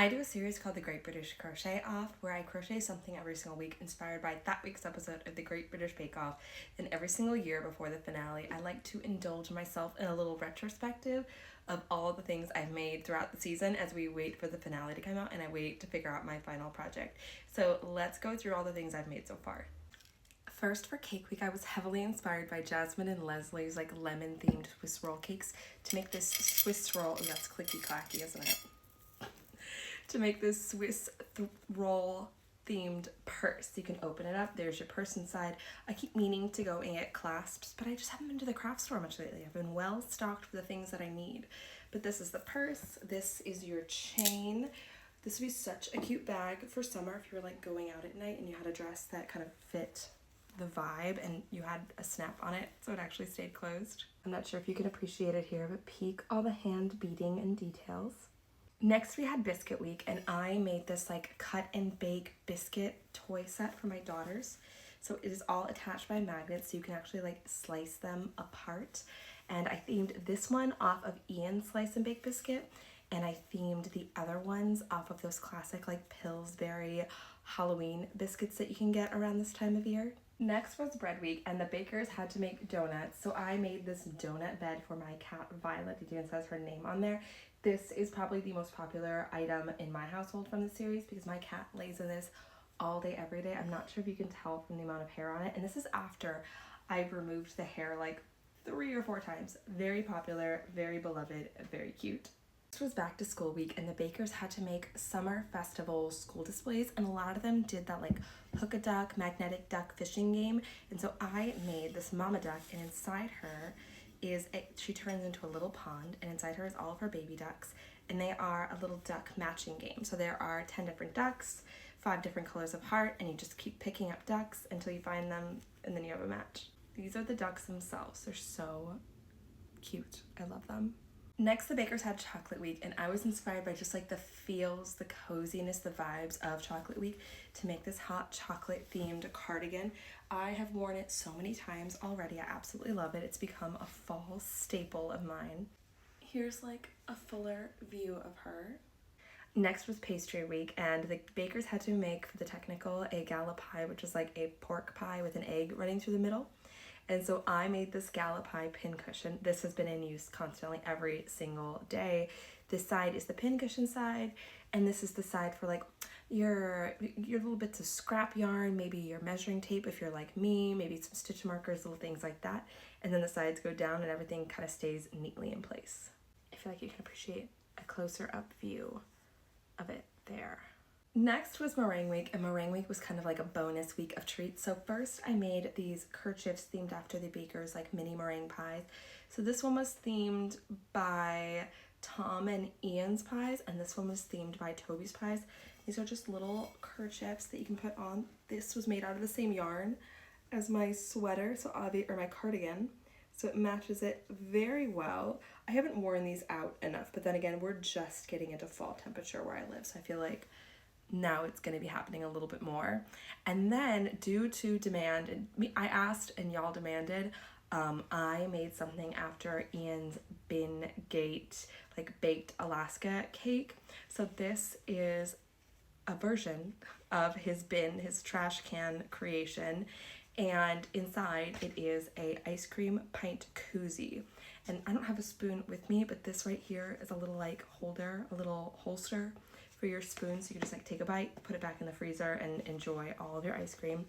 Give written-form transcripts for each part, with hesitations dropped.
I do a series called The Great British Crochet Off, where I crochet something every single week inspired by that week's episode of The Great British Bake Off. And every single year before the finale, I like to indulge myself in a little retrospective of all the things I've made throughout the season as we wait for the finale to come out and I wait to figure out my final project. So let's go through all the things I've made so far. First, for Cake Week, I was heavily inspired by Jasmine and Leslie's lemon-themed Swiss roll cakes to make this Swiss roll. Oh, that's clicky-clacky, isn't it? To make this Swiss roll themed purse. You can open it up. There's your purse inside. I keep meaning to go and get clasps, but I just haven't been to the craft store much lately. I've been well stocked with the things that I need. But this is the purse. This is your chain. This would be such a cute bag for summer if you were going out at night and you had a dress that kind of fit the vibe and you had a snap on it so it actually stayed closed. I'm not sure if you can appreciate it here, but peek all the hand beading and details. Next we had Biscuit Week, and I made this cut and bake biscuit toy set for my daughters. So it is all attached by magnets so you can actually slice them apart. And I themed this one off of Ian's Slice and Bake Biscuit, and I themed the other ones off of those classic Pillsbury Halloween biscuits that you can get around this time of year. Next was Bread Week, and the bakers had to make donuts, so I made this donut bed for my cat Violet. It even says her name on there. This is probably the most popular item in my household from the series because my cat lays in this all day, every day. I'm not sure if you can tell from the amount of hair on it, and this is after I've removed the hair 3 or 4 times. Very popular, very beloved, very cute. This was back to school week, and the bakers had to make summer festival school displays, and a lot of them did that hook a duck, magnetic duck fishing game. And so I made this mama duck, and inside her she turns into a little pond, and inside her is all of her baby ducks, and they are a little duck matching game. So there are 10 different ducks, 5 different colors of heart, and you just keep picking up ducks until you find them, and then you have a match. These are the ducks themselves. They're so cute. I love them. Next, the bakers had Chocolate Week, and I was inspired by just the feels, the coziness, the vibes of Chocolate Week to make this hot chocolate themed cardigan. I have worn it so many times already. I absolutely love it. It's become a fall staple of mine. Here's a fuller view of her. Next was Pastry Week, and the bakers had to make, for the technical, a gala pie, which is a pork pie with an egg running through the middle. And so I made this gala pie pincushion. This has been in use constantly every single day. This side is the pincushion side, and this is the side for your little bits of scrap yarn, maybe your measuring tape if you're like me, maybe some stitch markers, little things like that. And then the sides go down and everything kind of stays neatly in place. I feel like you can appreciate a closer up view of it there. Next was Meringue Week, and Meringue Week was kind of a bonus week of treats. So first I made these kerchiefs themed after the bakers, mini meringue pies. So this one was themed by Tom and Ian's pies, and this one was themed by Toby's pies. These are just little kerchiefs that you can put on. This was made out of the same yarn as my sweater, or my cardigan. So it matches it very well. I haven't worn these out enough, but then again, we're just getting into fall temperature where I live, so I feel now it's going to be happening a little bit more. And then due to demand, and I asked and y'all demanded, I made something after Ian's bin gate baked Alaska cake. So this is a version of his bin, his trash can creation, and inside it is a ice cream pint koozie. And I don't have a spoon with me, but this right here is a little holder, a little holster for your spoon, so you can just take a bite, put it back in the freezer, and enjoy all of your ice cream.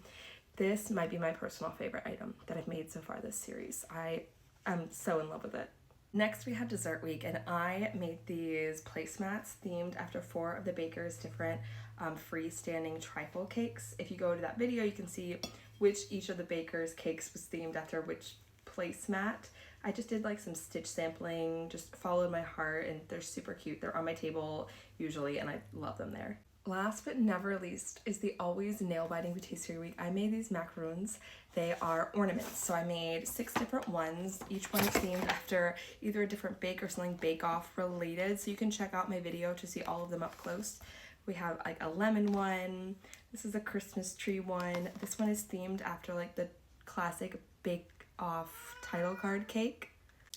This might be my personal favorite item that I've made so far this series. I am so in love with it. Next we have Dessert Week, and I made these placemats themed after 4 of the bakers' different freestanding trifle cakes. If you go to that video, you can see which each of the bakers' cakes was themed after which placemat. I just did some stitch sampling, just followed my heart, and they're super cute. They're on my table usually, and I love them there. Last but never least is the always nail-biting patisserie week. I made these macaroons. They are ornaments, so I made 6 different ones. Each one is themed after either a different bake or something bake-off related, so you can check out my video to see all of them up close. We have a lemon one. This is a Christmas tree one. This one is themed after the classic bake-off title card cake.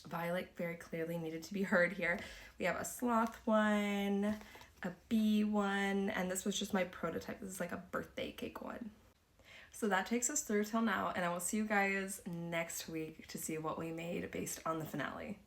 Violet very clearly needed to be heard here. We have a sloth one, a bee one, and this was just my prototype. This is like a birthday cake one. So that takes us through till now, and I will see you guys next week to see what we made based on the finale.